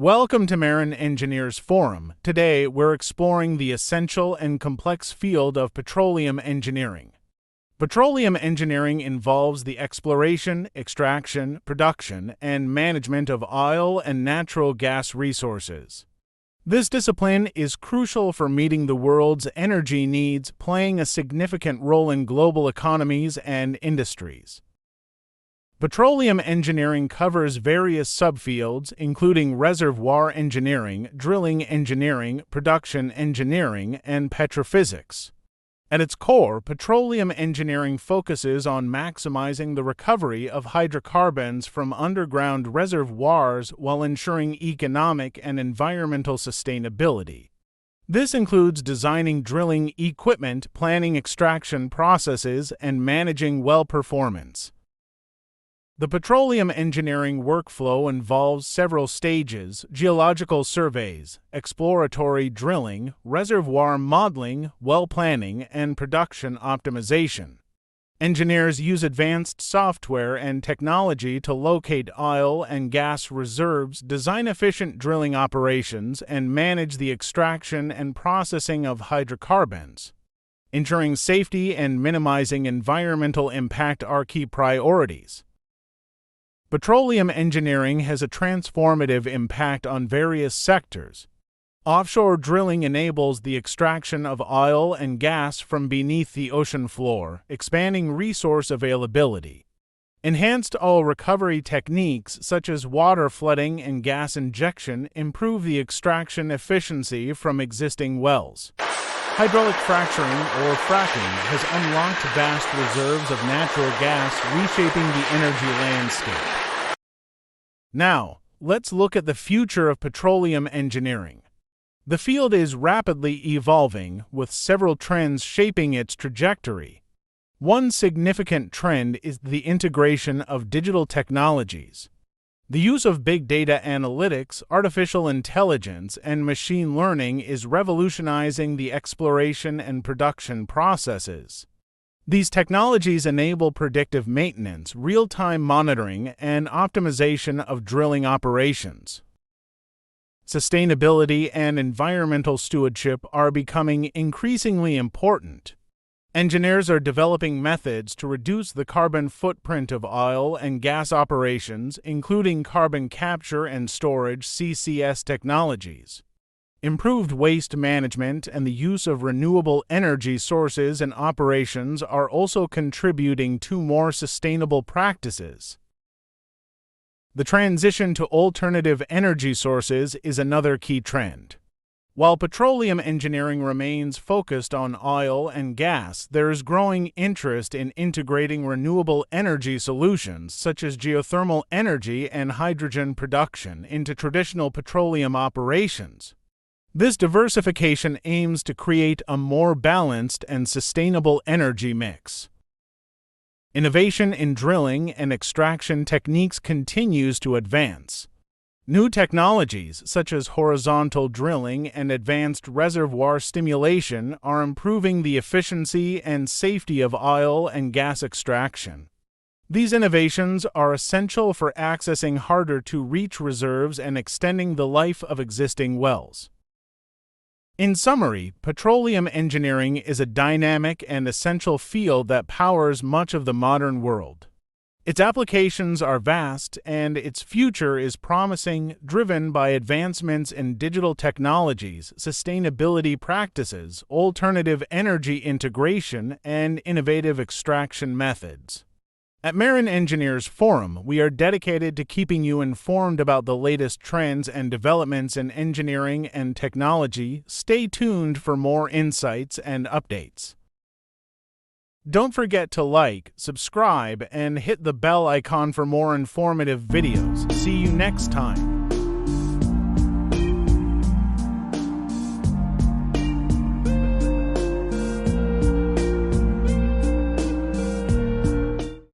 Welcome to Mehran Engineers Forum. Today, we're exploring the essential and complex field of petroleum engineering. Petroleum engineering involves the exploration, extraction, production, and management of oil and natural gas resources. This discipline is crucial for meeting the world's energy needs, playing a significant role in global economies and industries. Petroleum engineering covers various subfields, including reservoir engineering, drilling engineering, production engineering, and petrophysics. At its core, petroleum engineering focuses on maximizing the recovery of hydrocarbons from underground reservoirs while ensuring economic and environmental sustainability. This includes designing drilling equipment, planning extraction processes, and managing well performance. The petroleum engineering workflow involves several stages: geological surveys, exploratory drilling, reservoir modeling, well planning, and production optimization. Engineers use advanced software and technology to locate oil and gas reserves, design efficient drilling operations, and manage the extraction and processing of hydrocarbons. Ensuring safety and minimizing environmental impact are key priorities. Petroleum engineering has a transformative impact on various sectors. Offshore drilling enables the extraction of oil and gas from beneath the ocean floor, expanding resource availability. Enhanced oil recovery techniques such as water flooding and gas injection improve the extraction efficiency from existing wells. Hydraulic fracturing, or fracking, has unlocked vast reserves of natural gas, reshaping the energy landscape. Now, let's look at the future of petroleum engineering. The field is rapidly evolving, with several trends shaping its trajectory. One significant trend is the integration of digital technologies. The use of big data analytics, artificial intelligence, and machine learning is revolutionizing the exploration and production processes. These technologies enable predictive maintenance, real-time monitoring, and optimization of drilling operations. Sustainability and environmental stewardship are becoming increasingly important. Engineers are developing methods to reduce the carbon footprint of oil and gas operations, including carbon capture and storage (CCS) technologies. Improved waste management and the use of renewable energy sources in operations are also contributing to more sustainable practices. The transition to alternative energy sources is another key trend. While petroleum engineering remains focused on oil and gas, there is growing interest in integrating renewable energy solutions such as geothermal energy and hydrogen production into traditional petroleum operations. This diversification aims to create a more balanced and sustainable energy mix. Innovation in drilling and extraction techniques continues to advance. New technologies such as horizontal drilling and advanced reservoir stimulation are improving the efficiency and safety of oil and gas extraction. These innovations are essential for accessing harder-to-reach reserves and extending the life of existing wells. In summary, petroleum engineering is a dynamic and essential field that powers much of the modern world. Its applications are vast, and its future is promising, driven by advancements in digital technologies, sustainability practices, alternative energy integration, and innovative extraction methods. At Mehran Engineers Forum, we are dedicated to keeping you informed about the latest trends and developments in engineering and technology. Stay tuned for more insights and updates. Don't forget to like, subscribe, and hit the bell icon for more informative videos. See you next time.